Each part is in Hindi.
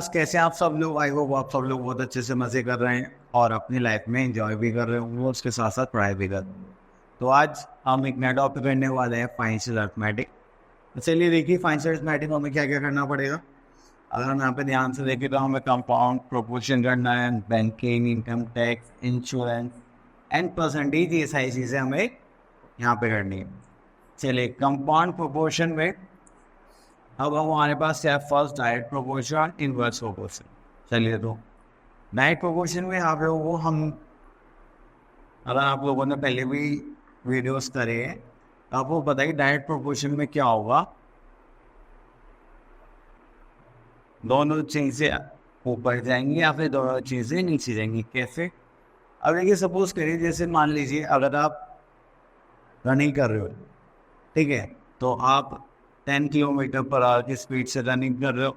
बिंदास, कैसे आप सब लोग? आई होप आप सब लोग बहुत अच्छे से मज़े कर रहे हैं और अपनी लाइफ में एंजॉय भी कर रहे होंगे, उसके साथ साथ पढ़ाई भी कर रहे हैं। तो आज हम एक नया टॉपिक करने वाले हैं, फाइनेंशियल अर्थमेटिक। तो चलिए देखिए, फाइनेंशियल अर्थमेटिक में हमें क्या क्या करना पड़ेगा। अगर हम यहाँ पे ध्यान से देखें तो हमें कंपाउंड प्रोपोर्शन करना है, banking, income tax, insurance and percentage, ये सारी चीज़ें हमें यहाँ पे करनी है। चलिए, कंपाउंड प्रोपोर्शन में अब हमारे पास है first direct proportion, inverse proportion. चलिए, तो डायरेक्ट प्रोपोर्शन में आप लोगों को हम, अगर आप लोगों ने पहले भी वीडियोस करे हैं तो आपको पता है कि डायरेक्ट प्रोपोर्शन में क्या होगा। दोनों चीज़ें ऊपर जाएंगी या फिर दोनों चीज़ें नीचे जाएंगी। कैसे? अब देखिए, सपोज करिए, जैसे मान लीजिए अगर आप रनिंग कर रहे हो, ठीक है, तो आप 10 किलोमीटर पर आवर की स्पीड से रनिंग कर रहे हो,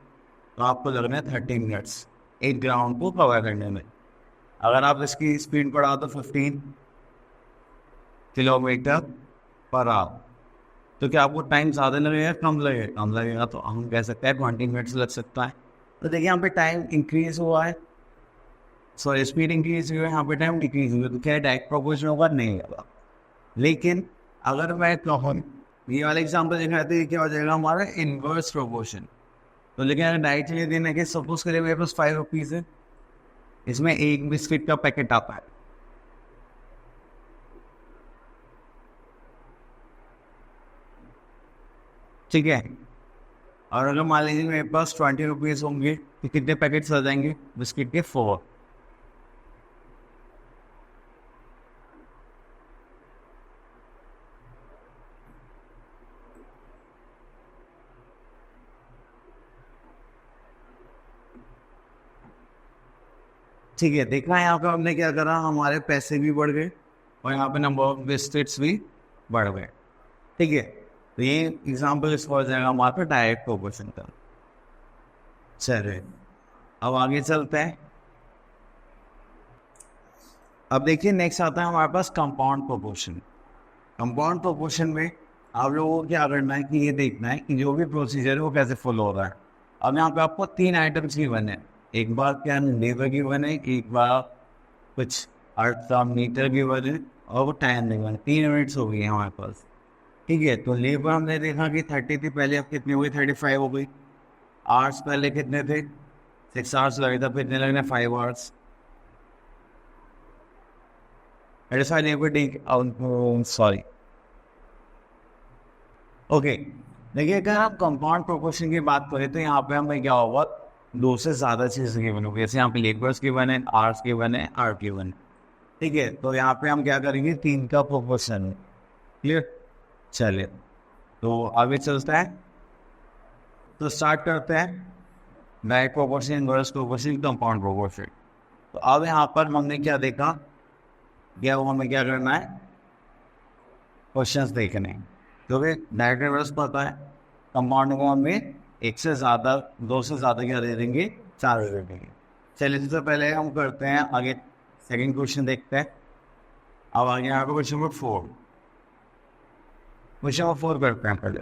तो आपको लगना है 30 मिनट्स एक ग्राउंड को कवर करने में। अगर आप इसकी स्पीड बढ़ाओ तो 15 किलोमीटर पर आवर, तो क्या आपको टाइम ज़्यादा लगेगा, कम लगेगा? कम लगेगा, तो हम कह सकते हैं 20 मिनट्स लग सकता है। तो देखिए, यहाँ पे टाइम इंक्रीज हुआ है, सॉरी स्पीड इंक्रीज हुई है, यहाँ पे टाइम डिक्रीज हुआ है, तो क्या डायरेक्ट प्रोपोर्शन होगा? नहीं होगा। लेकिन अगर मैं कहूँ, ये वाला एग्जाम्पल देखा तो ये क्या हो जाएगा हमारा इनवर्स प्रोपोर्शन। तो लेकिन अगर डायरेक्टली देना कि सपोज करिए मेरे पास 5 रुपीज़ है, इसमें एक बिस्किट का पैकेट आता है, ठीक है। और अगर मान लीजिए मेरे पास 20 रुपीज़ होंगे तो कितने पैकेट्स आ जाएंगे बिस्किट के? 4। ठीक है, देखना है यहाँ पे हमने क्या करा, हमारे पैसे भी बढ़ गए और यहाँ पे नंबर ऑफ बिस्किट्स भी बढ़ गए, ठीक है। तो ये एग्जाम्पल इसको हो जाएगा हमारे पे डायरेक्ट प्रोपोर्शन का। चलिए, अब आगे चलते हैं। अब देखिए, नेक्स्ट आता है हमारे पास कंपाउंड प्रोपोर्शन। कंपाउंड प्रोपोर्शन में आप लोगों को क्या करना है कि ये देखना है कि जो भी प्रोसीजर है वो कैसे फॉलो हो रहा है। अब यहाँ पे आपको 3 आइटम्स गिवन है, एक बार क्या लेबर गिवन है, एक बार कुछ अर्थ मीटर गिवन है और वो टाइम गिवन है। 3 मिनट्स हो गई है हमारे पास, ठीक है। तो लेबर हमने देखा कि 30 थी पहले, अब कितनी हो गई? 35 हो गई। आवर्स पहले कितने थे? 6 आवर्स लगे थे, अब कितने लगने? 5 आवर्स। Sorry, okay. देखिए, अगर आप कंपाउंड प्रोपोर्शन की बात करें तो यहाँ पे हमें क्या होगा, दो से ज़्यादा चीज़ें गिवन होगी। जैसे यहाँ पे लेबर्स गिवन है, आवर्स गिवन है, आर्ट गिवन है, ठीक है। तो यहाँ पे हम क्या करेंगे, 3 का प्रोपोर्शन। क्लियर? चलिए, तो आगे चलता है, तो स्टार्ट करते हैं। Direct proportion, inverse proportion, compound proportion. तो अब यहाँ पर हमने क्या देखा, क्या वो हमें क्या करना है, क्वेश्चंस देखने हैं। क्योंकि डायरेक्ट इनवर्स पता है, कंपाउंड को हमें एक से ज़्यादा, दो से ज़्यादा क्या दे देंगे, 4 दे देंगे। चलिए, सबसे पहले हम करते हैं आगे, सेकंड क्वेश्चन देखते हैं। अब आगे यहाँ पे क्वेश्चन नंबर 4, क्वेश्चन नंबर 4 करते हैं पहले।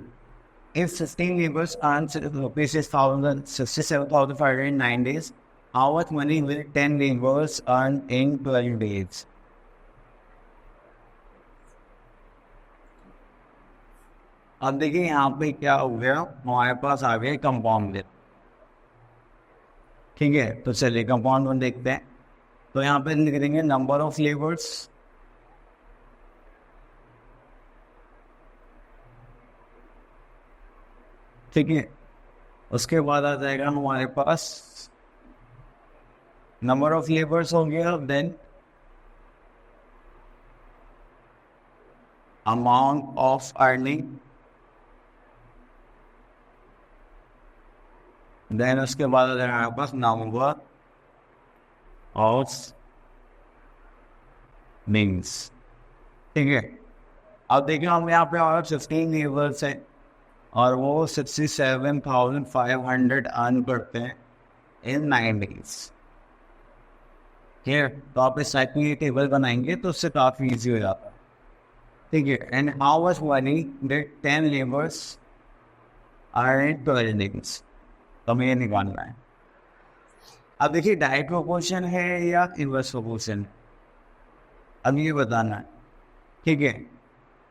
If 16 neighbors earn rupees 67,500 in 9 days, how much money will 10 neighbors earn in 12 days? अब देखिए, यहाँ पे क्या हो गया, हमारे पास आ गया कंपाउंड, ठीक है। तो चलिए कंपाउंड वन देखते हैं। तो यहाँ पे लिख देंगे नंबर ऑफ लेबर्स, ठीक है। उसके बाद आ जाएगा हमारे पास नंबर ऑफ लेबर्स हो गया, then amount of earning, then उसके बाद आ जाएगा हमारे पास नंबर ऑफ मीन्स, ठीक है। अब देखिए, हम यहाँ पे हमारे 15 लेबर्स हैं और वो 67,500 अर्न करते हैं इन 9 डेज, ठीक है। तो आप इस टाइप की टेबल बनाएंगे तो उससे काफ़ी ईजी हो जाता है, ठीक है। And how much money did 10 labours are in 12 days, तो हमें ये निकालना है। अब देखिए डायरेक्ट प्रोपोर्शन है या इनवर्स प्रोपोर्शन, अब ये बताना है। ठीक है,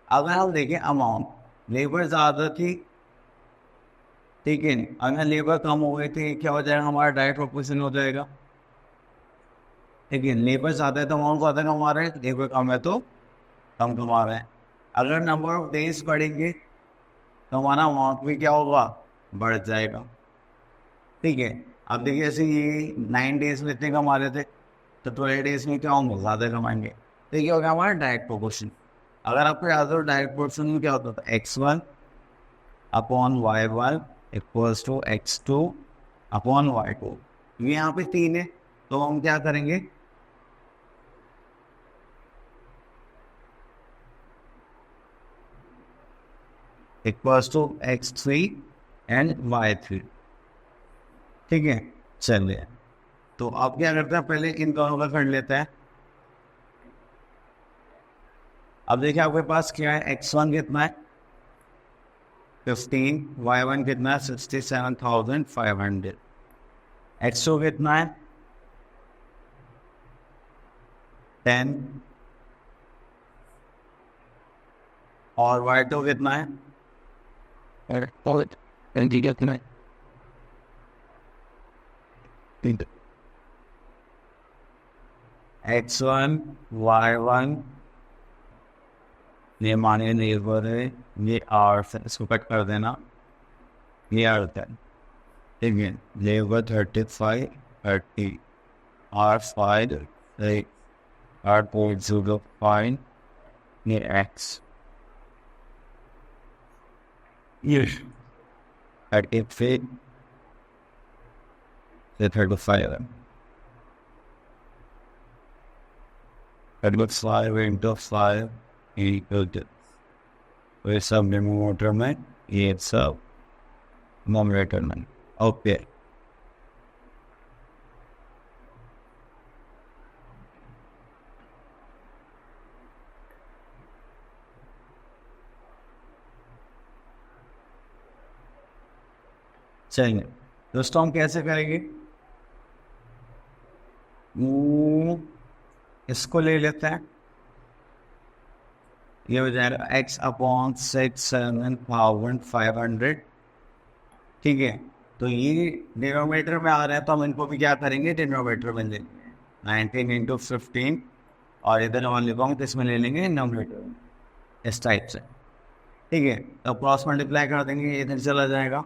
अगर हम देखें अमाउंट, लेबर ज़्यादा थी, ठीक है, अगर लेबर कम हो गई थी क्या हो जाएगा, हमारा डायरेक्ट प्रोपोर्शन हो जाएगा। ठीक है, लेबर ज़्यादा है तो अमाउंट ज़्यादा कमा रहे हैं, लेबर कम है तो कम कमा रहे हैं। अगर नंबर ऑफ डेज बढ़ेंगे तो हमारा अमाउंट भी क्या होगा, बढ़ जाएगा। ठीक है, अब देखिए ऐसे ये 9 डेज में इतने कमा रहे थे तो 12 डेज में क्या होंगे, ज़्यादा कमाएंगे। तो ये हो गया हमारा डायरेक्ट प्रोपोर्शन। अगर आपको याद हो डायरेक्ट प्रोपोर्शन में क्या होता था, x1 upon y1 equals to x2 upon y2। ये यहाँ पे 3 है तो हम क्या करेंगे, equals to x3 and y3। ठीक है, चलिए तो अब क्या करते हैं, पहले इन दोनों का कर लेते हैं। अब देखिए आपके पास क्या है, x1 कितना है 15, y1 कितना है 67,500, x2 कितना है 10 और y2 कितना है, x1 y1, ये मानिए निर्भर है, ये आर से इसको कट कर देना, ये आर है। ठीक है, लेबर 35 30 R5 R.05, ये x, ये 35 से 35 35 into 5 equal to, ये सब न्यूमरेटर में, ये सब न्यूमरेटर में। ओके, चलिए दोस्तों हम कैसे करेंगे, इसको ले लेते हैं, ये हो जाएगा x अपॉन 67,500। ठीक है, तो ये डिनोमिनेटर में आ रहा है तो हम इनको भी क्या करेंगे, डिनोमिनेटर में ले लेंगे 19 इंटू 15, और इधर वन लिखाऊंगे तो इसमें ले लेंगे नोमिनेटर इस टाइप से। ठीक है, तो क्रॉस मल्टीप्लाई कर देंगे, इधर चला जाएगा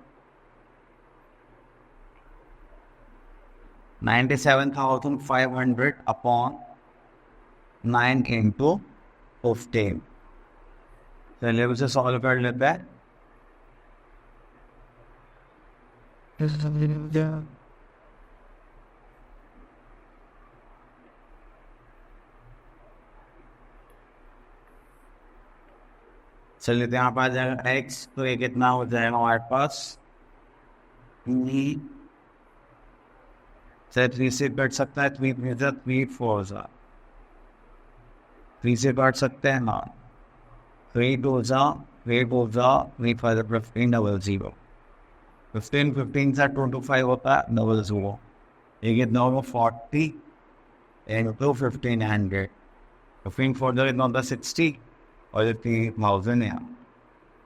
97,500 अपॉन 9 इंटू 15। चलिए उसे सॉल्व कर लेते हैं। चलिए तो यहाँ पर आ जाएगा x, तो ये कितना हो जाएगा हमारे पास, 3 से कट सकता है, 3 3 4 3 से काट सकते हैं, हाँ 3 2 3 4 3 5 15 डबल 0, 15 15 से 25 होता है डबल 0, ये कितना होगा 40 इंटू 1500, 15 4 कितना होता है 60, और ये 3000 है,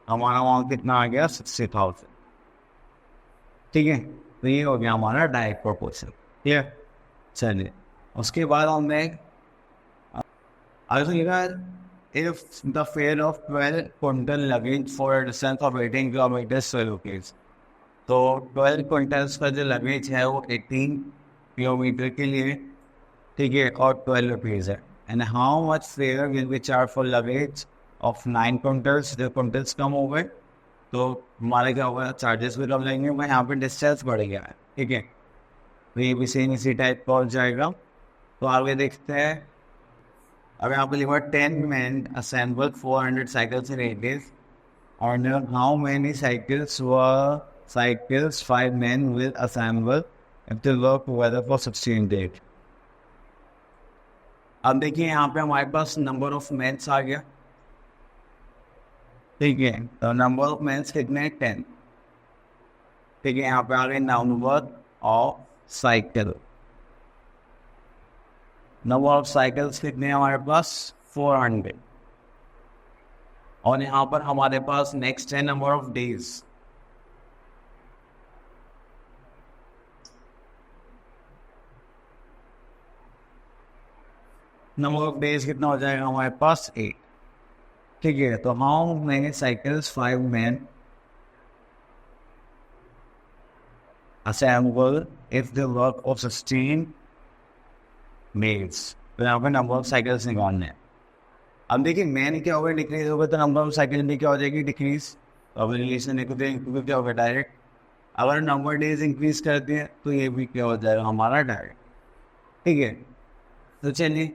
हमारा अमाउंट कितना आ गया 60,000। ठीक है, तो ये हो गया हमारा डायरेक्ट प्रोपोर्शन। ठीक है, चलिए उसके बाद हमने आगे लिखा है, if the fair of 12 quintal luggage for a distance of 18 kilometres 12 rupees. तो 12 क्विंटल्स का जो लगेज है वो 18 किलोमीटर के लिए, ठीक है, और 12 रुपीज़ है। And how much fair will be charge for luggage of 9 quintals, जो क्विंटल्स कम हो गए तो हमारे क्या होगा, चार्जेस भी कम लगेंगे, वह यहाँ पे डिस्टेंस बढ़ गया है। ठीक है, तो ये भी सेम इसी टाइप पहुँच जाएगा। तो आगे देखते हैं, अब यहाँ पे लिखा 10 men assembled 400 cycles in 8 days, and how many cycles 5 men will assemble if they work together for 16 days। अब देखिए यहाँ पे हमारे पास नंबर ऑफ मेन्स आ गया। ठीक है, तो नंबर ऑफ मेन्स कितने, 10। ठीक है, यहाँ पे आ गए number of cycle, number of cycles कितने हैं हमारे पास 400। और यहाँ पर हमारे पास नेक्स्ट है number of days. Number of days कितना हो जाएगा हमारे पास 8। ठीक है, तो how many cycles 5 men assemble if the work of 16 males। तो यहाँ पे नंबर ऑफ साइकिल्स निकालने हैं। अब देखिए मैन क्या होगा, डिक्रीज होगा तो नंबर ऑफ साइकिल में क्या हो जाएगी डिक्रीज। अब रिलेशन देखो तो क्या होगा डायरेक्ट। अगर नंबर डेज इंक्रीज करते हैं तो ये भी क्या हो जाएगा हमारा डायरेक्ट। ठीक है, तो चलिए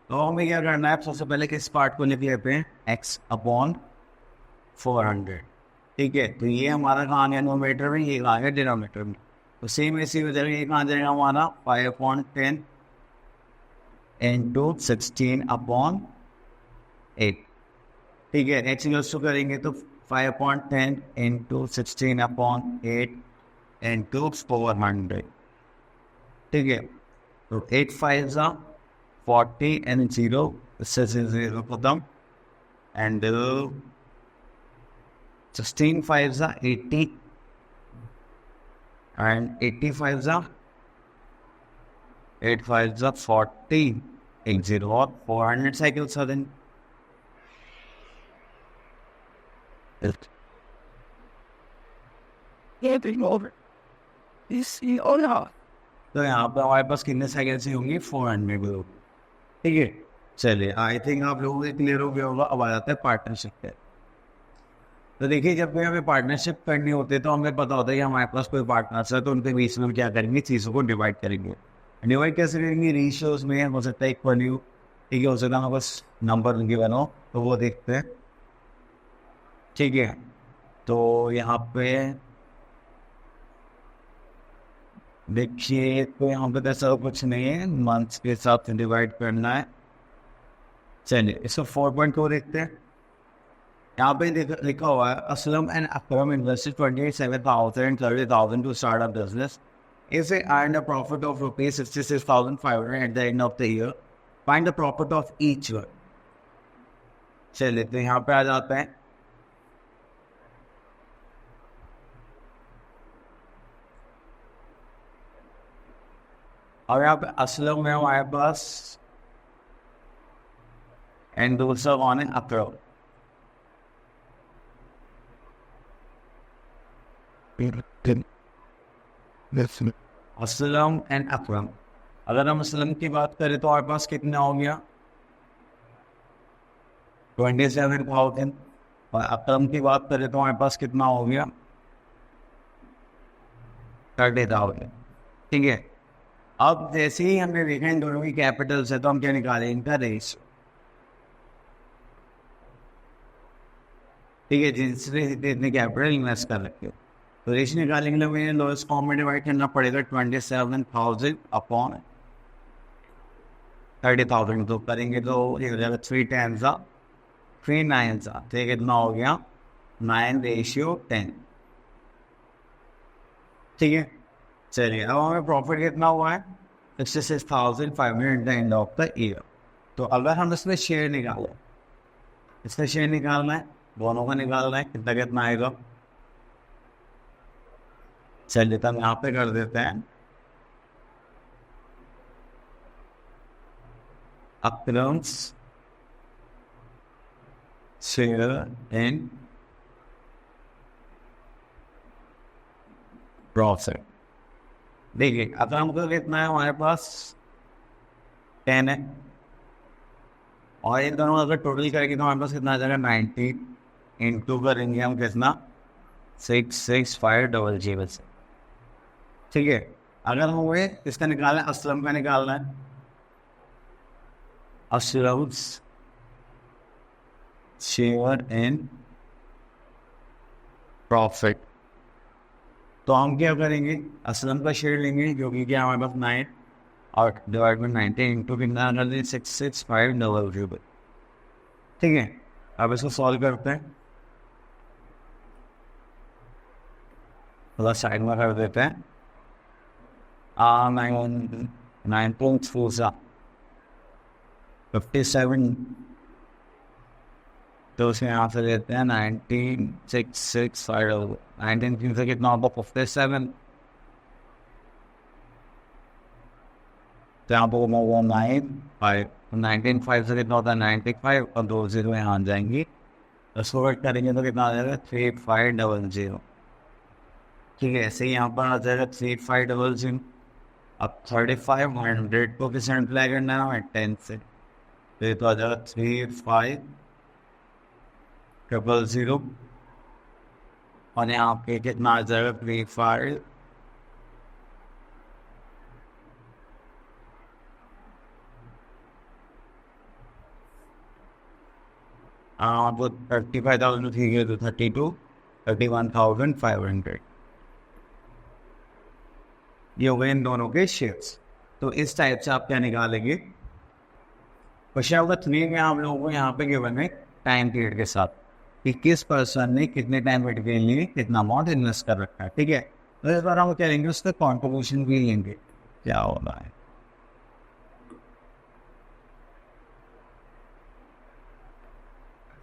तो हमें क्या करना है, सबसे पहले किस पार्ट को लिख लेते हैं x अपॉन 400। ठीक है, तो ये हमारा कहाँ गया नोमीटर में, ये कहाँ गया डिनोमीटर में। तो सेम ऐसी हो जाएगा, ये कहाँ जाएगा हमारा 5/10 इंटू 16 अपॉन 8। ठीक है, x यूज टू करेंगे तो 5/10 इंटू 16 अपॉन 8 इंटू 400। ठीक है, तो 8 5 जा 40 and 0, इससे 0 खत्म, and 16 5 जा 80 and 85 जा 8 5 जा 40, एक 0 और 400 साइकिल्स आ देंगे। तो यहाँ पे हमारे पास कितने साइकिल्स होंगी 400 ग्रुप। ठीक है, चलिए आई थिंक आप लोगों को क्लियर हो गया होगा। अब आ जाता है पार्टनरशिप पे। तो देखिए जब भी हमें पार्टनरशिप करनी होती है तो हमें पता होता है कि हमारे पास कोई पार्टनर्स है, तो उनके बीच में क्या करेंगे, चीज़ों को डिवाइड करेंगे। डिवाइड कैसे करेंगे, रेशियोज में हो सकता है इक्वल यू। ठीक है, हो सकता है हमारे पास नंबर गिवन हो तो वो देखते हैं। ठीक है, तो यहाँ पे देखिए तो यहाँ पे ऐसा कुछ नहीं है, मंथ्स के हिसाब से डिवाइड करना है। चलिए इसको 4.2 देखते हैं। यहाँ पे लिखा हुआ है Aslam and Akram invested 27,000 and 30,000 to start a business. If they earned a profit of rupees 66,500 at the end of the year, find the profit of each one. चलिए तो यहाँ पे आ जाते हैं। और यहाँ पे असलम में हमारे पास एंड दूसरा कौन है अकरम। असलम एंड अकरम। अगर हम असलम की बात करें तो हमारे पास कितना हो गया 27,000। और अकरम की बात करें तो हमारे पास कितना हो गया 30,000। ठीक है, अब जैसे ही हमने देखा इन दोनों की कैपिटल्स है तो हम क्या निकालें इनका रेशियो। ठीक है, जिसने इतने कैपिटल इन्वेस्ट कर रखे हो तो रेशियो निकालने के लिए मुझे लोएस्ट फॉर्म में डिवाइड करना पड़ेगा 27,000 अपॉन 30,000। तो करेंगे तो ये हो जाएगा 3 10 3 9 तो ये कितना हो गया 9:10। ठीक है, चलिए अब हमें प्रॉफिट कितना हुआ है 66,500 at the end of the year. तो अगर हम इसमें शेयर निकालें, इसमें शेयर निकालना है, दोनों का निकालना है, कितना कितना आएगा। चलिए तो हम यहाँ पे कर देते हैं अक्रम्स शेयर इन प्रॉफिट। देखिए अक्रम का कितना है हमारे पास 10 है, और इन दोनों अगर टोटल करेंगे तो हमारे पास कितना आ जाएगा 90 इंटू करेंगे हम कितना 66500 से। ठीक है, अगर हमें इसका निकालना है असलम का निकालना है, असलम शेयर इन प्रॉफिट, तो हम क्या करेंगे असलम का शेयर लेंगे जो कि क्या हमारे पास 9 और डिवाइड में 90 इंटू कितना 66500। ठीक है, अब इसको सॉल्व करते हैं, थोड़ा साइड में कर देते हैं। 9.4 57, तो उसमें यहाँ से लेते हैं 19,665, 19 से कितना होगा 57, तो यहाँ पर वो 9,5, 19,5 से कितना होता है 95 और 2 0 यहाँ आ जाएंगी, उसको कट करेंगे तो कितना आ जाएगा 3500। ठीक है, ऐसे ही यहाँ पर आ जाएगा 3500। अब 3500 को किस मल्टीप्लाई करना है हमें 10 से, तो ये तो आ जाएगा 3500 और यहाँ पे कितना आ जाएगा 35, वो 35,000 ठीक है, तो 31,500 ये हो गए इन दोनों के शेयर्स। तो इस टाइप से आप क्या निकालेंगे, क्वेश्चन नंबर 3 में हम लोगों को यहाँ पे गिवन है टाइम पीरियड के साथ कि किस पर्सन ने कितने टाइम पीरियड के लिए कितना अमाउंट इन्वेस्ट कर रखा है। ठीक है, तो इस बार हम क्या लेंगे, उसका कॉन्ट्रीब्यूशन भी लेंगे, क्या हो रहा है।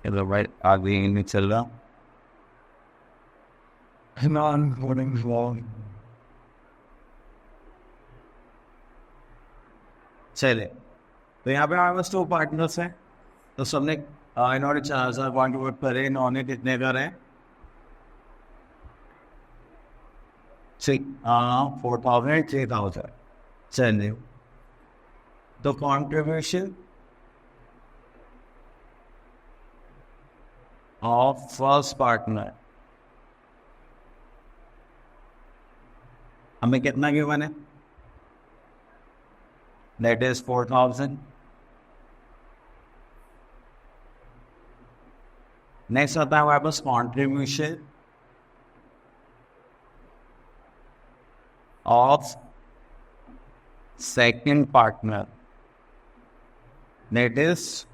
भाई आगे नहीं चल रहा, चले। तो यहाँ पे हमारे पास 2 पार्टनर्स हैं, तो सबने इन्होंने 4,000 कॉन्ट्रीब्यूट करे, इन्होंने कितने करे 4,000 3,000। चलिए, तो कॉन्ट्रीब्यूशन ऑफ फर्स्ट पार्टनर हमें कितना गिवन है, दैट इज 4,000। नेक्स्ट आता है हमारे पास contribution of second partner, that is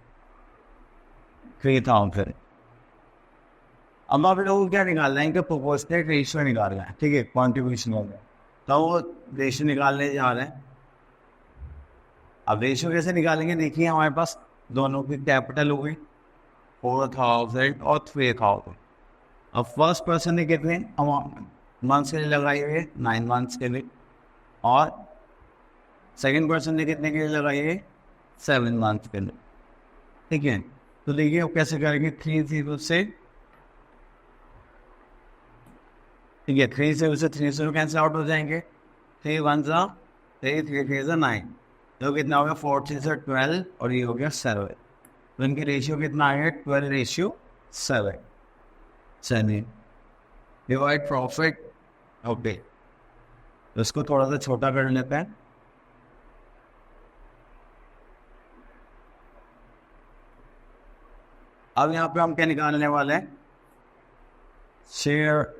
3,000। अब आप लोगों को क्या निकालना है, कि प्रोपोर्शनेट रेशियो निकालना है। ठीक है, कॉन्ट्रीब्यूशन हो गया, तो वो रेशियो निकालने जा रहे हैं। अब रेशियो कैसे निकालेंगे, देखिए हमारे पास दोनों की कैपिटल हो गई 4,000 और 3,000। अब फर्स्ट पर्सन ने कितने मंथ्स के लिए लगाई हुई है 9 मंथ्स के लिए, और सेकंड पर्सन ने कितने के लिए लगाई है 7 मंथ्स के लिए। ठीक है, तो देखिए अब कैसे करेंगे, 3 से, ठीक है 3 से 3 कैंसिल आउट हो जाएंगे, 3 1 3 3 3 9, तो कितना हो गया 4 3 से 12 और ये हो गया 7, तो इनके रेशियो कितना आएगा 12:7। चलिए, डिवाइड प्रॉफिट, ओके, तो इसको थोड़ा सा छोटा कर लेते हैं। अब यहाँ पे हम क्या निकालने वाले हैं, शेयर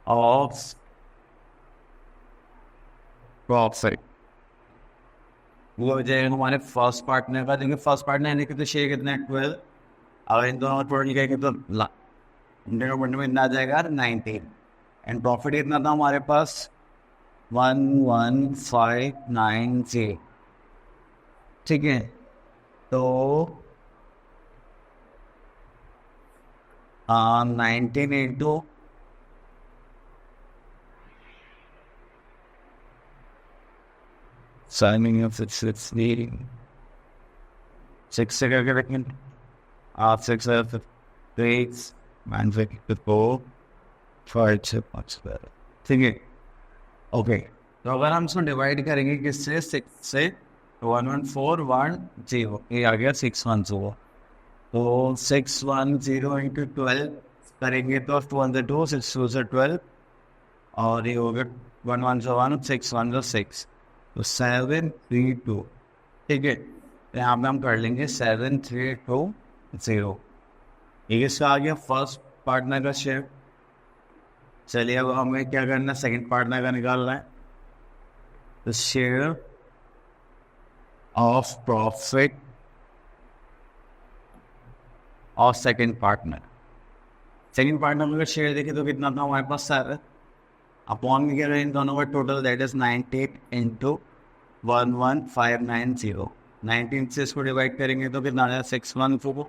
ऑफ प्रॉफिट, वो हो जाएगा हमारे फर्स्ट पार्टनर का। देखिए फर्स्ट पार्टनर यानी कि तो शेयर कितना है 12, अगर इन दोनों टोटल करेंगे तो डिनोमिनेटर में इतना आ जाएगा 19, एंड प्रॉफिट कितना था हमारे पास 11,590। ठीक है, तो 19 इंटू 6 से करके रखें, 6 ठीक है। ओके, तो अगर हम इसको डिवाइड करेंगे किससे 6 से, 11,410, ये आ गया 610, तो 610 इंटू 12 करेंगे तो 202 6 2 से 12, और ये हो गया 1 6 1 6, तो 732। ठीक है, तो यहाँ पे हम कर लेंगे 732 ये किसका आ गया फर्स्ट पार्टनर का शेयर। चलिए अब हमें क्या करना है, सेकंड पार्टनर का निकालना है, तो शेयर ऑफ प्रॉफिट और सेकंड पार्टनर। सेकंड पार्टनर का शेयर देखे तो कितना था हमारे पास 7, अपॉन में क्या इन दोनों का टोटल, दैट इज 98 इंटू 11,590, 19 से इसको डिवाइड करेंगे तो कितना आ जाएगा 614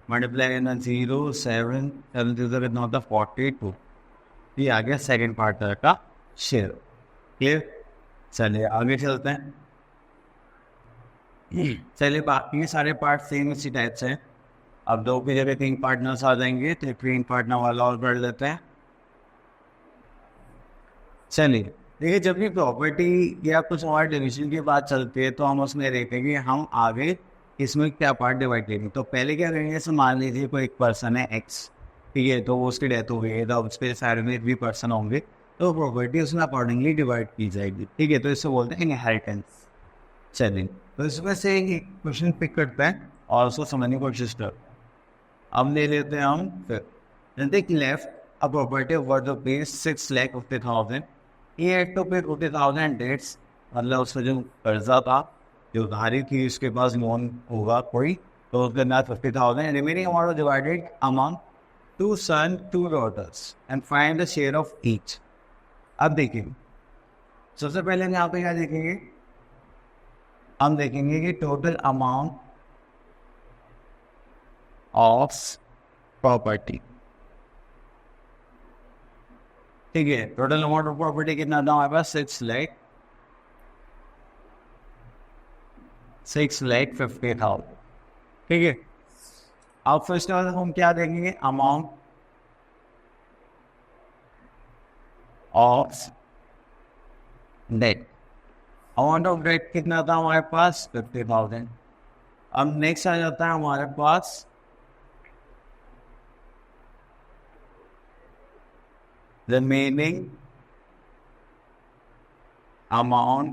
मल्टीप्लाई करना 0 7 7 कितना होता है 42। ये आ गया सेकेंड पार्टनर का शेयर। क्लियर। चलिए आगे चलते हैं। चलिए बाकी के सारे पार्ट सेम इसी टाइप से हैं। अब 2 की जगह 3 पार्टनर्स आ जाएंगे तो 3 पार्टनर वाला और कर लेते हैं। चलिए देखिए, जब भी प्रॉपर्टी या कुछ और डिविजन की बात चलती है तो हम उसमें देखते हैं कि हम आगे इसमें क्या पार्ट डिवाइड करेंगे। तो पहले क्या करेंगे, जैसे मान लीजिए कोई एक पर्सन है एक्स, ठीक है, तो वो उसकी डेथ हो गई है, तो उस पर साइड में भी पर्सन होंगे तो प्रॉपर्टी उसमें अकॉर्डिंगली डिवाइड की जाएगी। ठीक है, तो इससे बोलते हैं इनहेरिटेंस। चलिए तो इसमें से एक क्वेश्चन पिक करते हैं और उसको समझने की कोशिश करते हैं। अब ले लेते हैं हम फिर left a property worth rupees 6,50,000. He had to pay 50,000 debts, मतलब उसका जो कर्जा था, जो उधारी थी, उसके पास लोन होगा कोई, तो उसके अंदर 50,000 remaining amount was divided among 2 sons, 2 daughters and find the share of each. अब देखिए, सबसे पहले हम यहाँ पे क्या देखेंगे, हम देखेंगे कि टोटल अमाउंट ऑफ प्रॉपर्टी। ठीक है, टोटल अमाउंट ऑफ प्रॉपर्टी कितना था हमारे पास 6,50,000। ठीक है, अब फर्स्ट ऑफ ऑल हम क्या देखेंगे, amount of debt. Amount of debt कितना था हमारे पास 50,000। अब नेक्स्ट आ जाता है हमारे पास remaining amount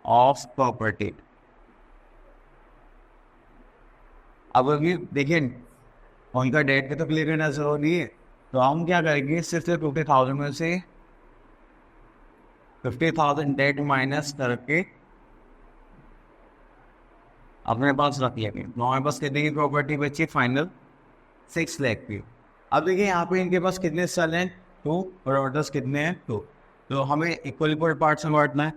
of property। अब अभी देखिए उनका डेट के तो क्लियर करना जरूरी है, तो हम क्या करेंगे, सिर्फ 50,000 में से 50,000 डेट माइनस करके अपने पास रख लेंगे। तो हमारे पास कितने की प्रॉपर्टी बची फाइनल 6 लाख की। अब देखिए यहाँ पे इनके पास कितने सन हैं 2 और ऑर्डर्स कितने हैं 2, तो हमें इक्वल इक्वल पार्ट्स में बांटना है।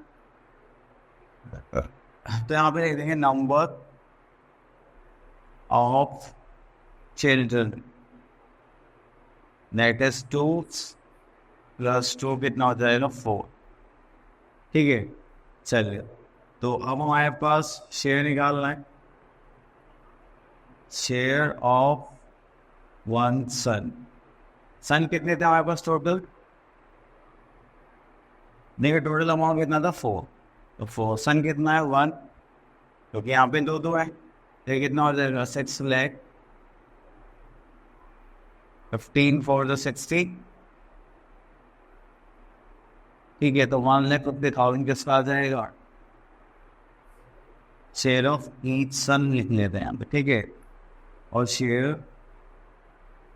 तो यहाँ पे लिख देंगे number of children, that is 2 + 2 कितना हो जाएगा 4। ठीक है, चलिए तो अब हमारे पास शेयर निकालना है। शेयर ऑफ 1 सन, सन कितने थे हमारे पास टोटल, देखिए टोटल अमाउंट कितना था 4, तो 4 सन कितना है 1, क्योंकि यहाँ पे 2 है, तो कितना हो जाएगा 6 लाख 15 4 = 60। ठीक है, तो 1,50,000 किसका आ जाएगा, शेयर ऑफ ईच सन लिख लेते हैं यहाँ पे। ठीक है, और शेयर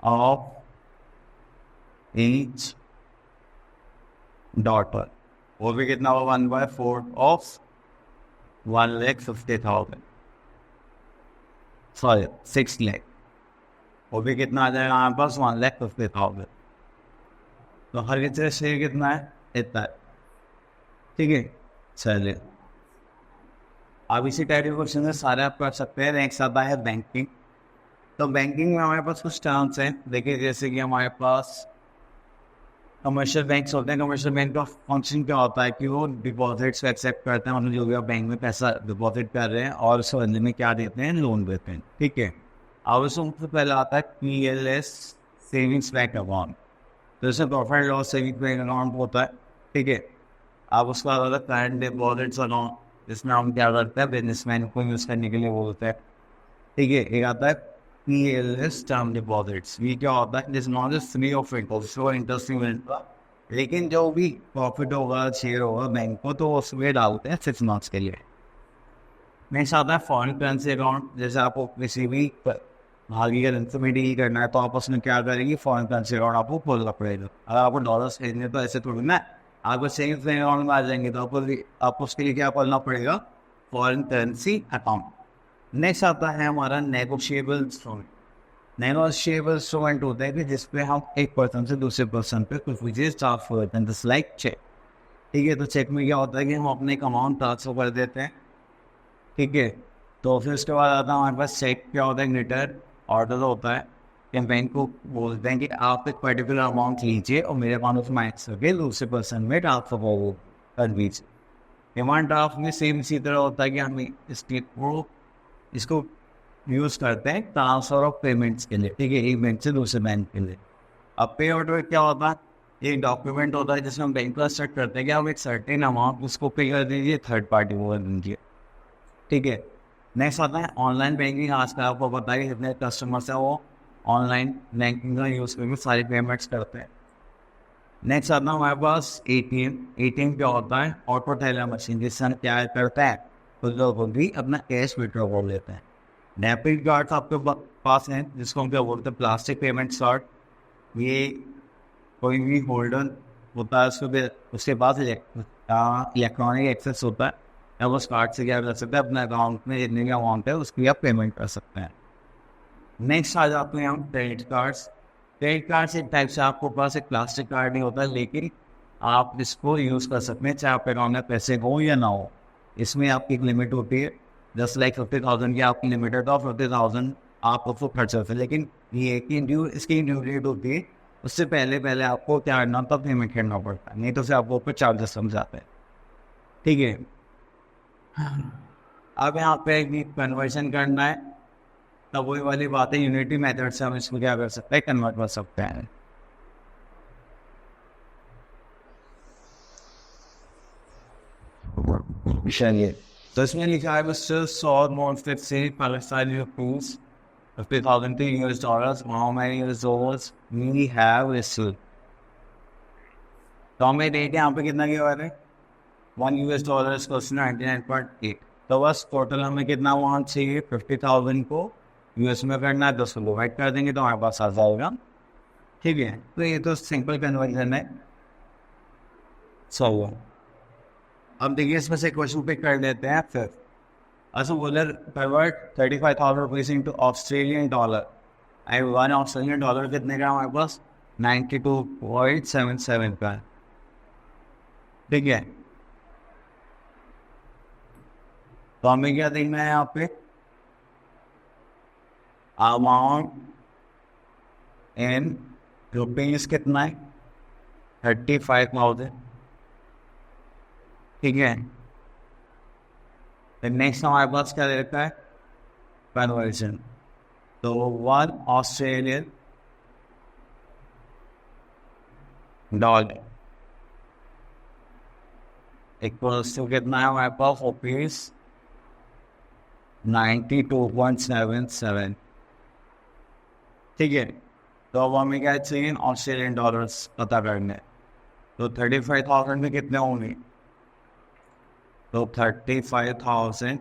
ऑफ ईच डॉटर, वो भी कितना होगा 1/4 ऑफ 1,50,000, सॉरी 6 लाख, वो भी कितना आ जाएगा हमारे पास 1,50,000। तो हर किसी का शेयर कितना है, इतना है। ठीक है, चलिए अब इसी टाइप के क्वेश्चन में सारे आप कर सकते हैं। नेक्स्ट आता है बैंकिंग। तो बैंकिंग में हमारे पास कुछ टर्म्स हैं, देखिए जैसे कि हमारे पास कमर्शियल बैंक्स होते हैं। कमर्शियल बैंक का फंक्शन क्या होता है कि वो डिपॉजिट्स को एक्सेप्ट करते हैं, मतलब जो भी आप बैंक में पैसा डिपॉजिट कर रहे हैं और उसके बदले में क्या देते हैं, लोन देते हैं। ठीक है, अब उसमें सबसे पहले आता है PLS सेविंग्स बैंक अकाउंट, तो इसमें profit loss savings bank account होता है। ठीक है, अब उसका आता है करंट डिपॉजिट्स अकाउंट, जिसमें हम क्या करते हैं, बिजनेसमैन को यूज़ करने के लिए बोलते हैं। ठीक है, एक आता है PLS टर्म डिपॉजिट्स, ये क्या होता है, this not is free of interest, वो इंटरेस्ट नहीं मिलता, लेकिन जो भी प्रॉफिट होगा शेयर होगा बैंक को तो उसमें डालते हैं 6 मंथ्स के लिए। नेक्स्ट आता है फॉरेन करेंसी अकाउंट, जैसे आपको किसी भी भागी करेंसी में डील करना है तो आप उसमें क्या करेंगे, फॉरेन करेंसी अकाउंट आपको खोलना पड़ेगा। अगर आपको डॉलर्स खरीदने तो ऐसे थोड़ी ना आपको सेविंग्स बैंक अकाउंट में आ जाएंगे, तो आपको उसके लिए क्या खोलना पड़ेगा, फॉरेन करेंसी अकाउंट। नेक्स्ट आता है हमारा नेगोशिएबल इंस्ट्रूमेंट। नेगोशिएबल इंस्ट्रूमेंट होता है कि जिसपे हम एक पर्सन से दूसरे पर्सन पे कुछ विजेस ट्रांसफर करते हैं, जस्ट लाइक चेक। ठीक है, तो चेक में क्या होता है कि हम अपने एक अमाउंट ट्रांसफर कर देते हैं। ठीक है, तो फिर उसके बाद आता है हमारे पास चेक क्या होता है, ग्लिटर ऑर्डर होता है कि हम बैंक को बोलते हैं कि आप एक पर्टिकुलर अमाउंट लीजिए और मेरे अकाउंट से माइनस करके दूसरे पर्सन में ट्रांसफर वो कर दीजिए। डिमांड ड्राफ्ट में सेम इसी तरह होता है कि हम इसको यूज़ करते हैं ट्रांसफर ऑफ पेमेंट्स के लिए, ठीक है, एक बैंक से दूसरे बैंक के लिए। अब पे ऑर्डर क्या होता है, एक डॉक्यूमेंट होता है जिसमें हम बैंक को इंस्ट्रक्ट करते हैं कि आप एक सर्टेन अमाउंट उसको पे कर दीजिए, थर्ड पार्टी को कर दीजिए, ठीक है। नेक्स्ट आता है ऑनलाइन बैंकिंग। आजकल आपको पता है कि जितने कस्टमर्स हैं वो ऑनलाइन बैंकिंग का यूज़ करके सारी पेमेंट्स करते हैं। नेक्स्ट आता है हमारे पास एटीएम। एटीएम क्या होता है, ऑटो टेलर मशीन, जिससे हम क्या करता है, कुछ लोग भी अपना कैश विड्रॉ कर लेते हैं। डेबिट कार्ड आपके पास हैं जिसको हम क्या बोलते हैं, प्लास्टिक पेमेंट कार्ड। ये कोई भी होल्डर होता है उसके पास इलेक्ट्रॉनिक एक्सेस होता है, या उस कार्ड से क्या कर सकते हैं, अपने अकाउंट में जितने भी अमाउंट है उसकी आप पेमेंट कर सकते हैं। नेक्स्ट आ जाते हैं हम क्रेडिट कार्ड्स। क्रेडिट कार्ड एक टाइप से आपको पास एक प्लास्टिक कार्ड नहीं होता, लेकिन आप इसको यूज़ कर सकते हैं चाहे आपके अकाउंट में पैसे हो या ना हो। इसमें आपकी एक लिमिट होती है, जस्ट लाइक 50,000 की आपकी लिमिट है, तो 50,000 आप उसको खर्च करते हैं। लेकिन ये कि इसकी ड्यू डेट होती है, उससे पहले आपको क्या करना होता है, पेमेंट करना पड़ता है, नहीं तो फिर आपको ऊपर चार्जेस समझाते हैं, ठीक है। अब यहाँ पे कन्वर्शन करना है, तब वही वाली बात है, यूनिटी मेथड से हम इसको क्या कर सकते हैं, कन्वर्ट कर सकते हैं। चलिए, तो इसमें लिखा है मिस्टर सौद मोहम्मद से Pakistani rupees 50,000 US dollars, how many US dollars we have received। तो हमें रेट यहाँ पे कितना की बात है, $1 को 99.8। तो बस टोटल हमें कितना अमाउंट चाहिए, 50,000 को US में करना है, 10 को डिवाइड कर देंगे तो हमारे पास आ जाएगा, ठीक है। तो ये तो सिंपल कन्वर्जन है। सो अब देखिए इसमें से क्वेश्चन पिक कर लेते हैं फिर। अच्छा बोले convert 35,000 rupees into Australian dollar. I one Australian dollar कितने का हमारे पास, 92.77 का, ठीक है। तो हमें क्या देखना है यहाँ पे, अमाउंट इन रुपीज कितना है, 35,000, ठीक है। नेक्स्ट हमारे पास क्या रहता है, कन्वर्जन। तो 1 ऑस्ट्रेलियन डॉलर इक्वल्स टू कितना है हमारे पास, रुपीज 92.77, ठीक है। तो अब हमें क्या चाहिए, ऑस्ट्रेलियन डॉलर्स पता करने। तो 35,000 में कितने होंगे, तो 35,000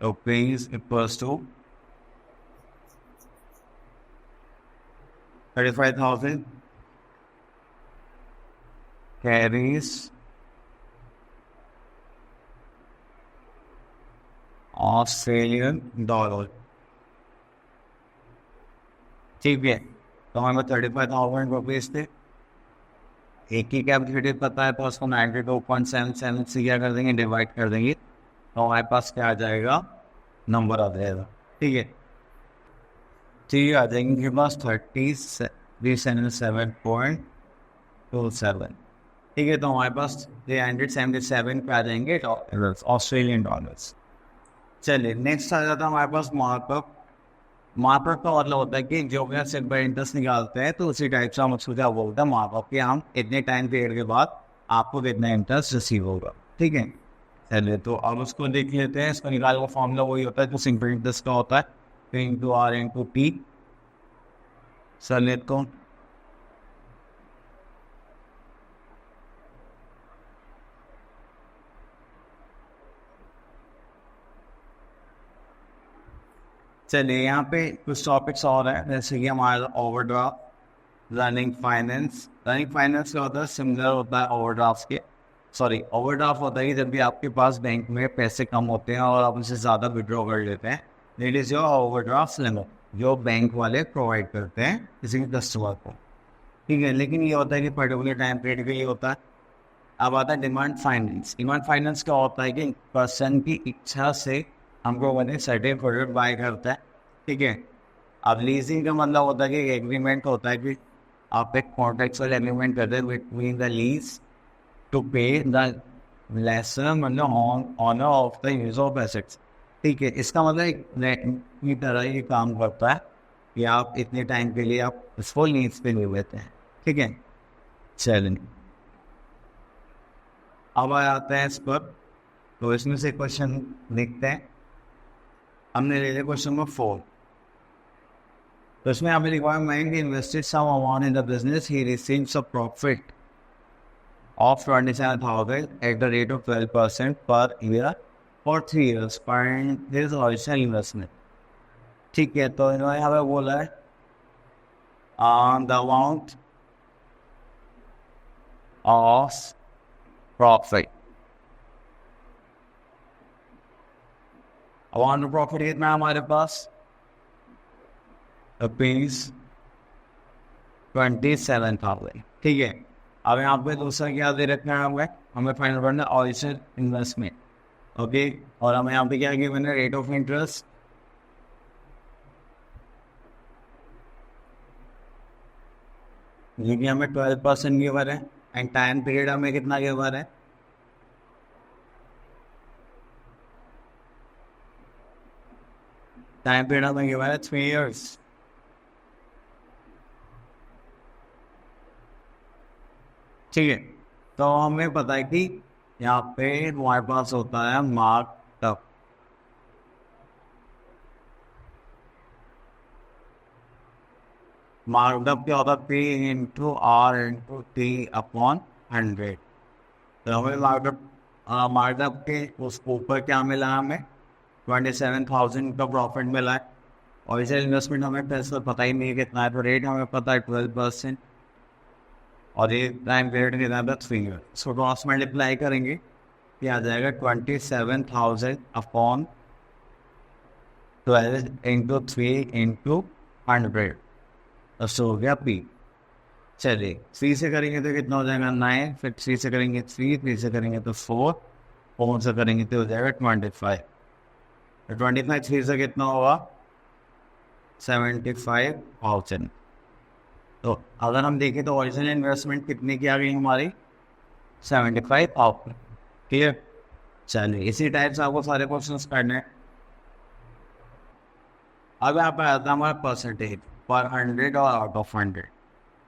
रुपीज इक्वल्स टू 35,000 कैरीज ऑस्ट्रेलियन डॉलर, ठीक है। तो हमें 35,000 रुपीज थे, एक ही कैलकुलेटर पता है, तो उसको 92.77 से क्या कर देंगे, डिवाइड कर देंगे, तो हमारे पास क्या आ जाएगा, नंबर आ जाएगा, ठीक है। ठीक है, आ जाएंगे के पास 37.27, ठीक है। तो हमारे पास 377 पे आ जाएंगे ऑस्ट्रेलियन डॉलर्स। चलिए नेक्स्ट आ जाता है हमारे पास मार्कअप। मार्कअप का मतलब होता है कि जो भी सिर्फ बाय इंटरेस्ट निकालते हैं, तो उसी टाइप से हम उसको क्या बोलते हैं, मार्कअप, कि हम इतने टाइम पीरियड के बाद आपको कितना इंटरेस्ट रिसीव होगा, ठीक है। चलिए तो अब उसको देख लेते हैं। इसको निकालने का फॉर्मूला वही होता है जो सिंपल इंटरेस्ट का होता है, P into R into T. चलिए तो चलिए यहाँ पे कुछ टॉपिक्स और हैं, जैसे कि हमारा overdraft, running finance. Running finance क्या होता है, सिमिलर होता है ओवरड्राफ्ट के। ओवरड्राफ्ट होता है कि जब भी आपके पास बैंक में पैसे कम होते हैं और आप उनसे ज़्यादा विड्रॉ कर लेते हैं, that is your overdraft limit, जो बैंक वाले प्रोवाइड करते हैं किसी भी कस्टमर को, ठीक है। लेकिन ये होता है कि पर्टिकुलर टाइम पीरियड का ये होता है। अब आता है डिमांड फाइनेंस। डिमांड फाइनेंस क्या होता है कि पर्सन की इच्छा से हमको बने सर्टेन प्रोडक्ट बाय करता है, ठीक है। अब लीजिंग का मतलब होता है कि एग्रीमेंट होता है कि आप एक कॉन्ट्रेक्चुअल एग्रीमेंट करते हैं between the lease to pay the lessor मतलब owner of the use of assets, ठीक है। इसका मतलब एक रेंट की तरह ये काम करता है कि आप इतने टाइम के लिए आप इसको लीज पे ले लेते हैं, ठीक है। चलिए अब आ जाते हैं इस पर। तो इसमें से क्वेश्चन देखते हैं। हमने ले लिया क्वेश्चन नंबर 4। तो इसमें हमें लिखा है मैंने invested some amount in the business, he receives a profit of 27,000 at the rate of 12% per year for 3 years per his original investment, ठीक है। तो इन्होंने हमें बोला है the amount of profit, amount of profit कितना है हमारे पास रुपीज 27,000, ठीक है। अब यहाँ पे दूसरा क्या दे रखना है हमें हमें फाइनल करना है ओरिजिनल इन्वेस्टमेंट, ओके। और हमें यहाँ पे क्या गिवन है रेट ऑफ इंटरेस्ट, ये भी हमें 12% गिवन है। एंड टाइम पीरियड हमें कितना गिवन है, टाइम पीरियड हमें गिवन है 3 years, ठीक है। तो हमें पता है कि यहाँ पे हमारे पास होता है मार्कअप, मार्कअप क्या होता है P into R into T upon 100। तो हमें मार्कअप के उस ऊपर क्या मिला हमें 27,000 का प्रॉफिट मिला है। और इसे इन्वेस्टमेंट हमें पैसा पता ही नहीं कितना है, तो रेट हमें पता है 12%। और ये टाइम पीरियड कितना था 3 years। सो क्रॉस मल्टीप्लाई करेंगे क्या आ जाएगा 27,000 अपॉन 12 इंटू 3 इंटू 100, तो हो गया पी। चलिए 3 से करेंगे तो कितना हो जाएगा 9, फिर 3 से करेंगे 3 से करेंगे तो 4 से करेंगे तो हो जाएगा 25। तो 25 3 से कितना होगा 75,000। तो अगर हम देखें तो ओरिजिनल इन्वेस्टमेंट कितने की आ गई हमारी 75,000, ठीक है। चलिए इसी टाइप से आपको सारे क्वेश्चंस करने हैं। अब यहाँ पर आता है हमारा परसेंटेज पर 100 और आउट ऑफ 100।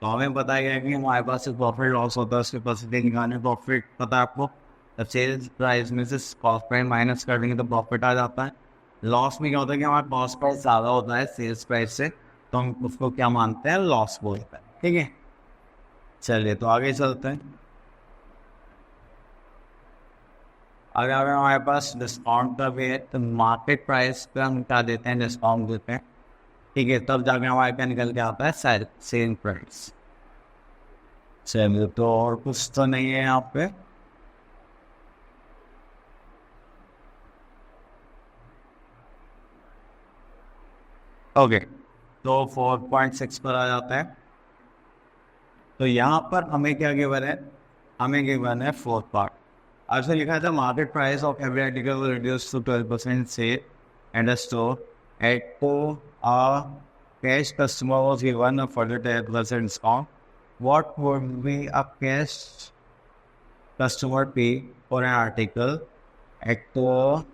तो हमें बताया गया कि हमारे पास एक प्रॉफिट लॉस होता है, उसके परसेंटेज निकालने। प्रॉफिट पता है आपको, जब सेल्स प्राइस में से कॉस्ट प्राइस माइनस कर देंगे तो प्रॉफिट आ जाता है। लॉस में क्या होता है कि हमारा कॉस्ट प्राइस ज़्यादा होता है सेल्स प्राइस से, तो हम उसको क्या मानते हैं लॉस बोलते हैं, ठीक है। चलिए तो आगे चलते हैं। अगर हमारे पास डिस्काउंट का भी है तो मार्केट प्राइस पे हम क्या देते हैं डिस्काउंट देते हैं, ठीक है। तब जाके हमारे क्या निकल के आता है सेल प्राइस। चलिए तो और कुछ तो नहीं है यहाँ पे। ओके तो 4.6 पर आ जाता है। तो यहाँ पर हमें क्या गिवन है, हमें गिवन है फोर्थ पार्ट। आपसे लिखा था market price of every article will reduce to 12% sell at the store at a cash customer was given a further 10% discount. What would be a cash customer pay for an article at the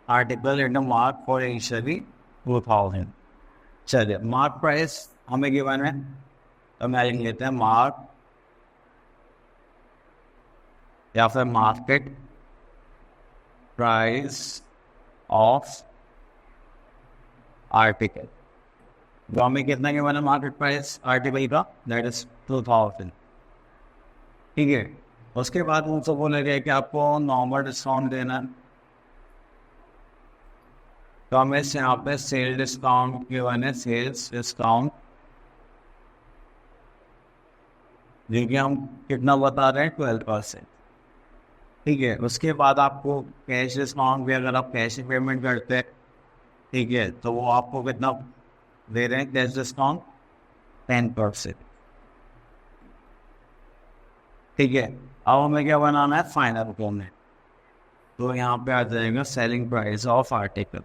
article in the mark for initially 2000? चलिए मार्क प्राइस हमें गिवन है, तो मैं लिख लेते हैं मार्क या फिर मार्केट प्राइस ऑफ आर्टिकल। तो हमें कितना गिवन है मार्केट प्राइस आर्टिकल का, दैट इज 2000, ठीक है। उसके बाद मुझसे बोला गया कि आपको नॉर्मल डिस्काउंट देना है, तो हमें यहाँ पे सेल डिस्काउंट गिवन है, सेल्स डिस्काउंट जो कि हम कितना बता रहे हैं 12%, ठीक है। उसके बाद आपको कैश डिस्काउंट भी अगर आप कैश पेमेंट करते हैं, ठीक है, तो वो आपको कितना दे रहे हैं कैश डिस्काउंट 10%, ठीक है। अब हमें क्या बनाना है फाइनल पेमेंट। तो यहाँ पे आ जाएगा सेलिंग प्राइस ऑफ आर्टिकल।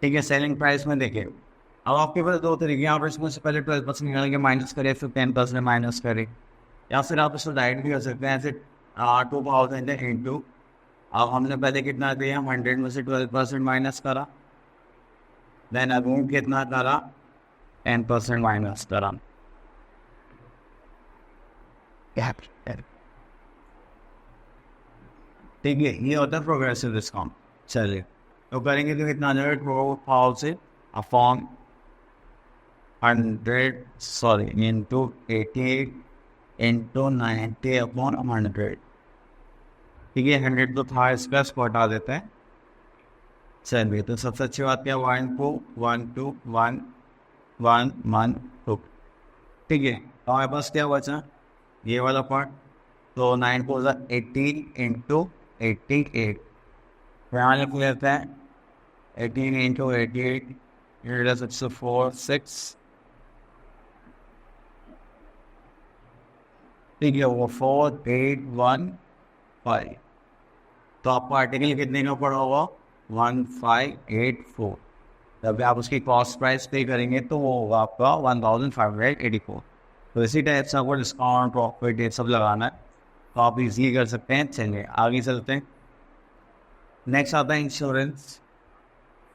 ठीक है, सेलिंग प्राइस में देखिए अब आपके पास दो तरीके हैं, आप इसमें से पहले 12% निकाल के माइनस करें, फिर 10% माइनस करें, या फिर आप इसको डायरेक्ट भी कर सकते हैं ऐसे 2000 इंटू। अब हमने पहले कितना दिया, 100 में से 12% माइनस करा, देन अगेन कितना करा, 10% माइनस करा। ठीक है, ये होता है प्रोग्रेसिव डिस्काउंट। चलिए तो करेंगे तो कितना आ जाएगा, 12,000 upon 100 sorry into 88 into 90 upon 100। ठीक है, 100 तो था, इसका इसको हटा देते हैं। चलिए तो सबसे अच्छी बात क्या, 1 को 1 2 1 1 1 2। ठीक है, तो हमारे पास क्या बचा, ये वाला पार्ट। तो 9 को 18 इंटू 88, यहाँ लिख लेते हैं 18 इंटू 88, 4 6। ठीक है, वो 4815। तो आपको आर्टिकल कितने का पड़ा होगा, 1584। जब आप उसकी कॉस्ट प्राइस पे करेंगे तो वो होगा आपका 1584। तो इसी टाइप से आपको डिस्काउंट प्रॉफिट ये सब लगाना है, तो आप इजीली कर सकते हैं। चलिए आगे चलते हैं। नेक्स्ट आता है इंश्योरेंस।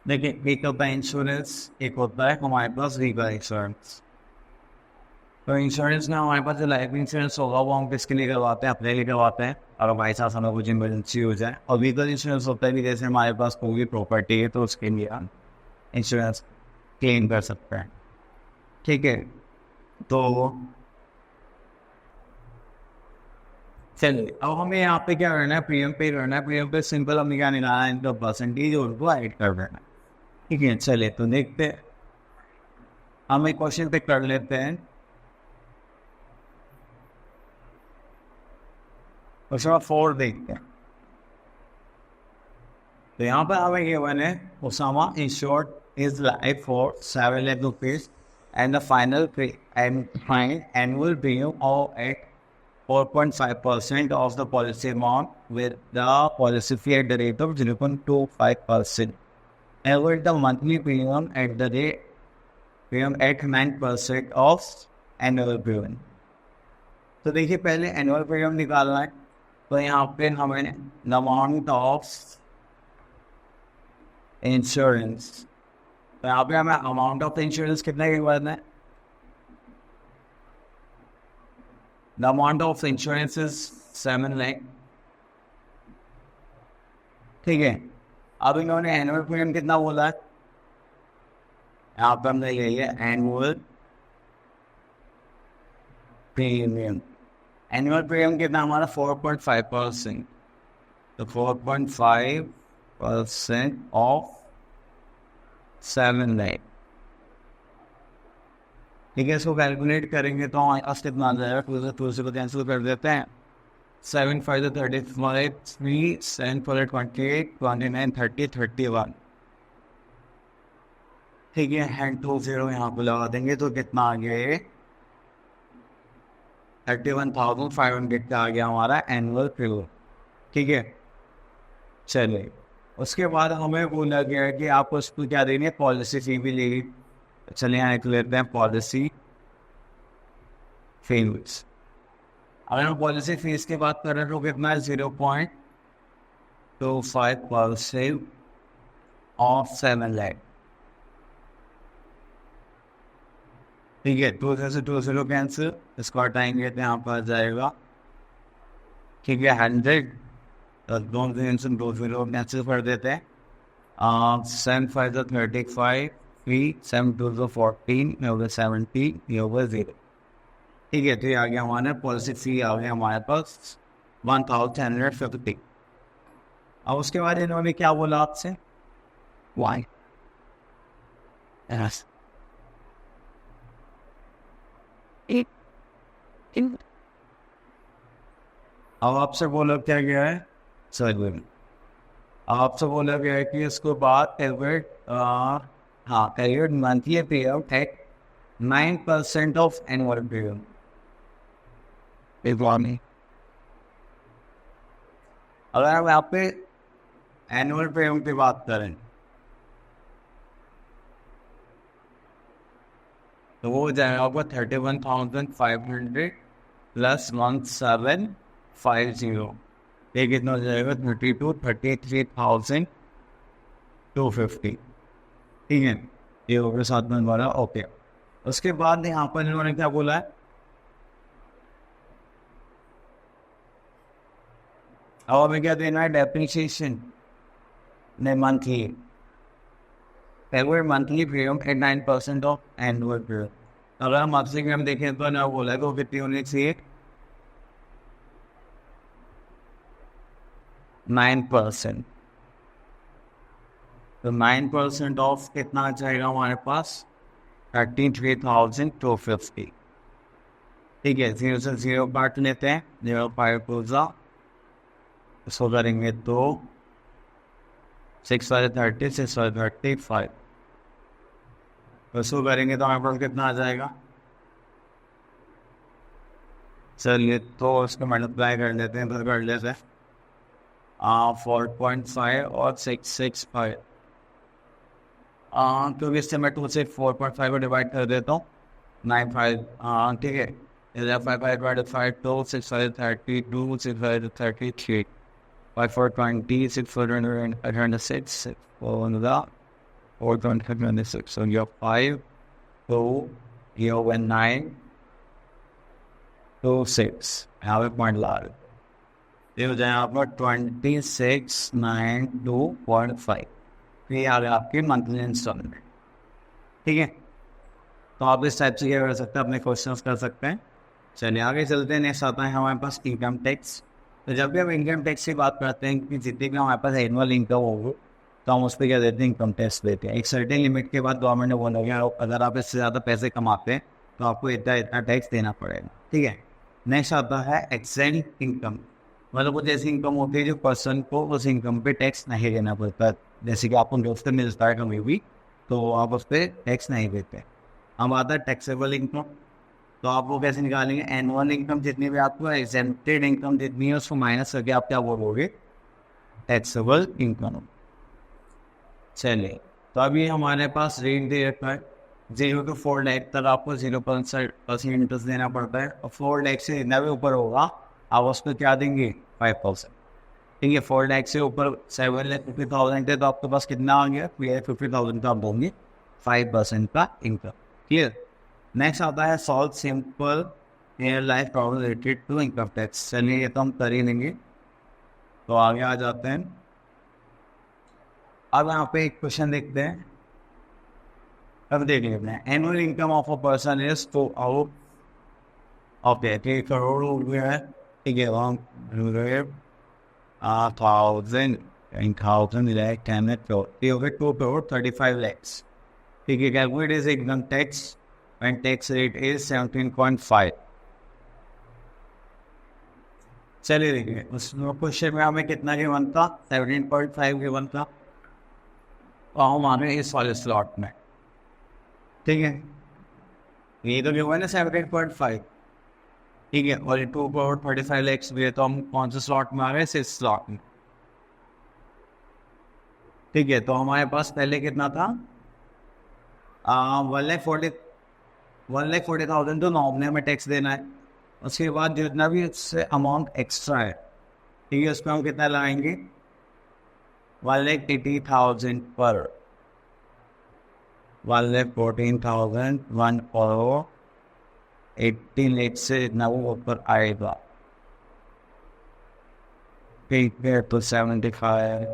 देखिए, एक होता है इंश्योरेंस, एक होता है हमारे पास लीगल इंश्योरेंस। तो इंश्योरेंस में हमारे पास जो लाइफ इंश्योरेंस होगा वो हम किसके लिए करवाते हैं, अपने लिए करवाते हैं, और भाई साहब हमें कुछ इमरजेंसी हो जाए। और लीगल इंश्योरेंस होता है कि जैसे हमारे पास कोई भी प्रॉपर्टी है तो उसके लिए हम इंश्योरेंस क्लेम कर सकते हैं। ठीक है, तो चलिए अब हमें यहाँ पे क्या करना है, प्रीमियम पे करना है। प्रीमियम पे सिंपल हमें क्या निकालना है, इनका परसेंटेज और उनको ऐड कर देना है। ठीक है, चलिए तो देखते हैं, हम एक क्वेश्चन पे कर लेते हैं। क्वेश्चन 4 देखते हैं। तो यहाँ पर हमें ये बने, Usama insured his life for 7 lakh rupees and the final and fine annual premium of at 4.5% of the policy amount, with the policy fee at the rate of 0.25%. And with the monthly premium at the rate premium at 9% of annual premium. तो देखिए पहले एनुअल प्रीमियम निकालना है, तो यहाँ पे हमें द अमाउंट ऑफ इंश्योरेंस, तो यहाँ पे हमें अमाउंट ऑफ इंश्योरेंस कितना के बाद है, the amount of insurance is 7 lakh। ठीक है, अब इन्होंने एनुअल प्रीमियम कितना बोला है, यहाँ पे हमने यही है एनुअल प्रीमियम। एनुअल प्रीमियम कितना हमारा 4.5%। तो 4.5% ऑफ 7 लाख। ठीक है, इसको कैलकुलेट करेंगे तो हमारे पास कितना आ जाएगा, 2 से को कैंसिल कर देते हैं। 7 5 35 3 7 4 28 29 30 31। ठीक है, हैंड 2 0 यहाँ पे लगा देंगे तो कितना आ गया, ये 31,500 का आ गया हमारा एनुअल प्रीमियम। ठीक है, चलिए उसके बाद हमें बोला गया है कि आपको उसको क्या देनी है, पॉलिसी फी भी लेगी। चलिए यहाँ एक लेते हैं पॉलिसी फीस। अगर हम पॉलिसी फीस की बात कर रहे हैं तो कितना है, 0.25% ऑफ 7 लाख। ठीक है, 2 से 2 0 कैंसिल, इसको हटाएंगे तो यहाँ पर आ जाएगा। ठीक है, 100 2 0 कैंसिल कर देते हैं। 7 5 35 3 7 2 14 70 0। ठीक है, तो ये आ गया हमारे पॉलिसी फी आ गया हमारे पास 1,150। अब उसके बाद इन्होंने क्या बोला आपसे, वाई यस अब आपसे बोला क्या गया है, सर आपसे बोला गया है कि इसको बाद एवरेज हाँ एवरेज मंथली पे आउट है 9% ऑफ एनुअल प्रीमियम। अगर हम यहाँ पे एनुअल प्रीमियम की बात करें तो वो हो जाएगा आपका 31,500 प्लस 1750। ये कितना हो जाएगा? 33,250। ठीक है, ये हो गया 7 में 12। ओके, उसके बाद यहाँ पर इन्होंने क्या बोला है? अब हमें क्या देना है? डेप्रिसिएशन ने monthly monthly premium eight 9% of annual premium. अगर हम मंथली प्रीमियम देखें तो ना बोला है तो कितनी होनी चाहिए? 9%। तो 9% ऑफ कितना आ जाएगा हमारे पास? 33,250। ठीक है, 0 से 0 काट लेते हैं, 0.5 इसको करेंगे तो 6 वाले 30, 6 वाले 35। इसको करेंगे तो हमारे पास कितना आ जाएगा? चलिए तो उसको मल्टीप्लाई कर लेते हैं, इधर कर लेते हैं। 4.5 और 665। क्योंकि इससे मैं 2 से 4.5 को डिवाइड कर देता हूँ। 9.5। ठीक है, 5 2 6 32 6 33 5 4 20 6 406 426। So you have 5 2 you have 9 2 6। यहाँ पे पॉइंट ला रहे, ये हो जाएगा आपका 26,902.5। ये आ गया आपके मंथली इंस्टॉलमेंट। ठीक है, तो आप इस टाइप से क्या कर सकते हैं? अपने क्वेश्चंस कर सकते हैं। चलिए आगे चलते हैं। नेक्स्ट आता है हमारे पास इनकम टैक्स। तो जब भी हम इनकम टैक्स की बात करते हैं कि जितनी भी हमारे पास एनुअल इनकम होगी तो हम उस पर क्या देते हैं? इनकम टैक्स देते हैं। एक सर्टेन लिमिट के बाद गवर्नमेंट ने बोला गया अगर आप इससे ज़्यादा पैसे कमाते हैं तो आपको इतना इतना टैक्स देना पड़ेगा। ठीक है, नेक्स्ट आता है एक्सेंट इनकम। मतलब कुछ ऐसी इनकम होती है जो पर्सन को उस इनकम पे टैक्स नहीं देना पड़ता। जैसे कि आपको दोस्त मिलता है कभी भी तो आप उस पर टैक्स नहीं देते। अब आता है टैक्सेबल इनकम। तो आप वो कैसे निकालेंगे? एनुअल इनकम जितनी भी आपको, एग्जेम्प्टेड इनकम जितनी है उसको माइनस करके आप क्या बोलोगे? Taxable income. चलिए, तो अभी हमारे पास रेट दे रखा है 0 to 4 लाख तक आपको 0% इंटरेस्ट देना पड़ता है। और 4 लाख से जितना भी ऊपर होगा आप उस पर क्या देंगे? 5%। ठीक है, 4 लाख से ऊपर 7,50,000 है तो आपके पास कितना आ गया? 50,000 का आप दोगे 5% का इनकम। क्लियर? नेक्स्ट आता है solve simple real life problem related to income tax. चलिए ये तो हम कर ही लेंगे, तो आगे आ जाते हैं। अब यहाँ पे एक क्वेश्चन देखते हैं। अब देख लेते हैं, annual income of a person is तो आउट ऑफ करोड़ हो गया है। ठीक है, 1,000 लाख 10 लाख करोड़, ये हो गए 2,35 lakhs। ठीक है, calculate is income tax when tax rate is 17.5। चलिए देखिए, उस क्वेश्चन में हमें कितना गिवन था? 17.5 गिवन था और हम आ गए इस वाले स्लॉट में। ठीक है, ये तो गिवन है 17.5। ठीक है, और 2,35 lakhs भी है, तो हम कौन से स्लॉट में आ गए? 6 स्लॉट में। ठीक है, तो हमारे पास पहले कितना था? 1,40,000 तो नॉमिनल में टैक्स देना है। उसके बाद जितना भी उससे अमाउंट एक्स्ट्रा है, ठीक है, उस पर हम कितना लगाएंगे? 1,80,000 पर 1,14,000 1 करोड़ 80 लाख से इतना वो ऊपर आएगा। ठीक है, तो 75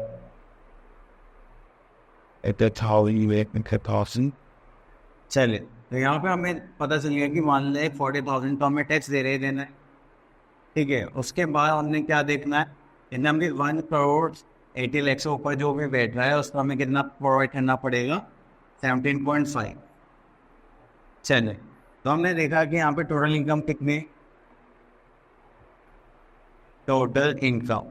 80,000। चलिए, तो यहाँ पे हमें पता चल गया कि मान लें 40,000 तो हमें टैक्स दे रहे देना है। ठीक है, उसके बाद हमने क्या देखना है? इतना भी 1 करोड़ 80 लाख से ऊपर जो भी बैठ रहा है उसका हमें कितना प्रोवाइड करना पड़ेगा? 17.5। चलिए, तो हमने देखा कि यहाँ पे टोटल इनकम कितनी? टोटल इनकम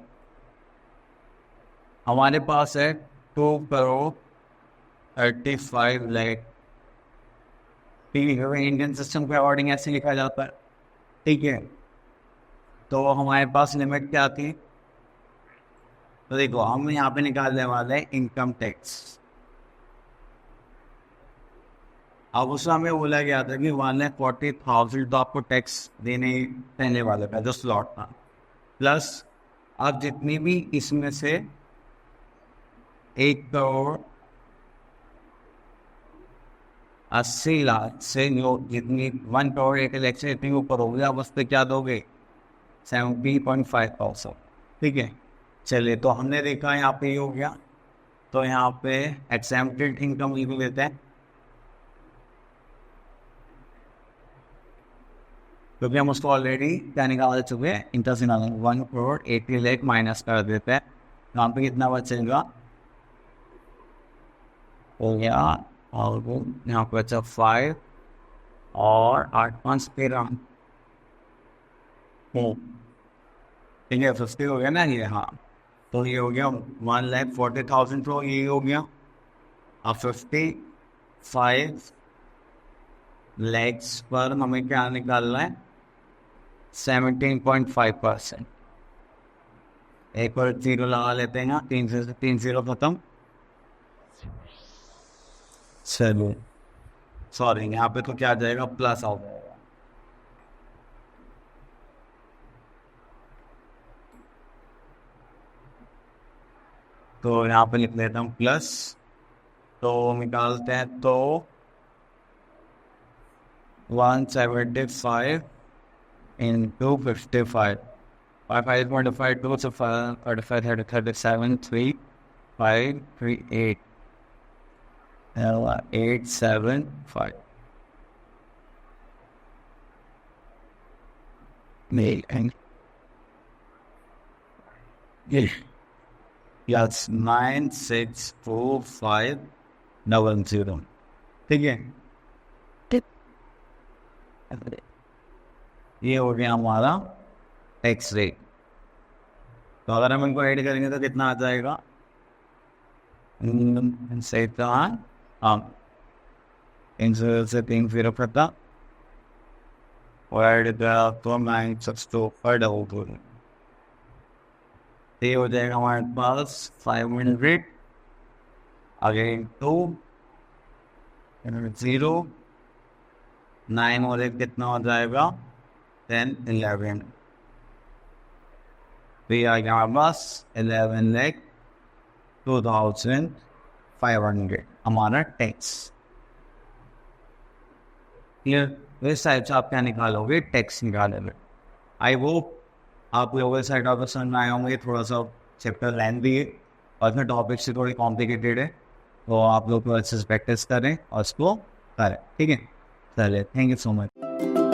हमारे पास है 2 करोड़ 35 लाख। ठीक है, क्योंकि इंडियन सिस्टम के अकॉर्डिंग ऐसे लिखा जाता है। ठीक है, तो हमारे पास लिमिट क्या आती है? तो देखो हम यहाँ पे निकालने वाले हैं इनकम टैक्स। अब उसमें हमें बोला गया था कि 1,40,000 तो आपको टैक्स देने रहने वाले का जो स्लॉट था, प्लस आप जितनी भी इसमें से 1,80,00,000 से जो जितनी 1,01,00,000 से इतनी ऊपर होगी आप उस पर क्या दोगे? 70.5%। ठीक है, चलिए तो हमने देखा यहाँ पे ये हो गया। तो यहाँ पे एक्सेम्प्टेड इनकम लिख लेते हैं, क्योंकि हम उसको ऑलरेडी क्या निकाल चुके हैं, इंटरेस्ट निकाल 1,80,00,000 माइनस कर देते हैं। यहाँ पे कितना बचेगा? हो गया, और वो यहाँ पे बचा 5 और 8 5 13। ठीक है, 50 हो गया ना ये। हाँ, तो ये हो गया 1,40,000, तो ये हो गया। अब 55 लैक्स पर हमें क्या निकालना है? 17.5%। एक और जीरो लगा लेते हैं, 3 से 3 जीरो खत्म। चलो सॉरी, यहाँ पे तो क्या आ जाएगा? प्लस आ जाएगा। तो यहाँ पे लिख लेता हूँ प्लस, तो निकालते हैं तो 175 into 55, 5.5 2 so 35 37 3 5 3 8 8 7 5 8 yes 9 6 4 5 डबल 0। ठीक है, ये हो गया हमारा टैक्स रेट। तो अगर हम इनको ऐड करेंगे तो कितना आ जाएगा? सही था। हाँ, इन से 3 जीरो करता और ऐड किया तो 9 6 2 5 डबल 2। ये हो जाएगा हमारे पास 500 अगेन 2 0 9 और 1 कितना हो जाएगा? 10 11। तो ये आ गया हमारे पास 11,02,500 हमारा टैक्स। क्लियर? इस टाइप से आप क्या निकालोगे? टैक्स निकालोगे। आई होप आप लोगों के साइड ऑफ समझ में आए होंगे। थोड़ा सा चैप्टर लेंथी है और इसमें टॉपिक से थोड़ी कॉम्प्लिकेटेड है, तो आप लोग को अच्छे से प्रैक्टिस करें और उसको करें। ठीक है, चलिए, थैंक यू सो मच।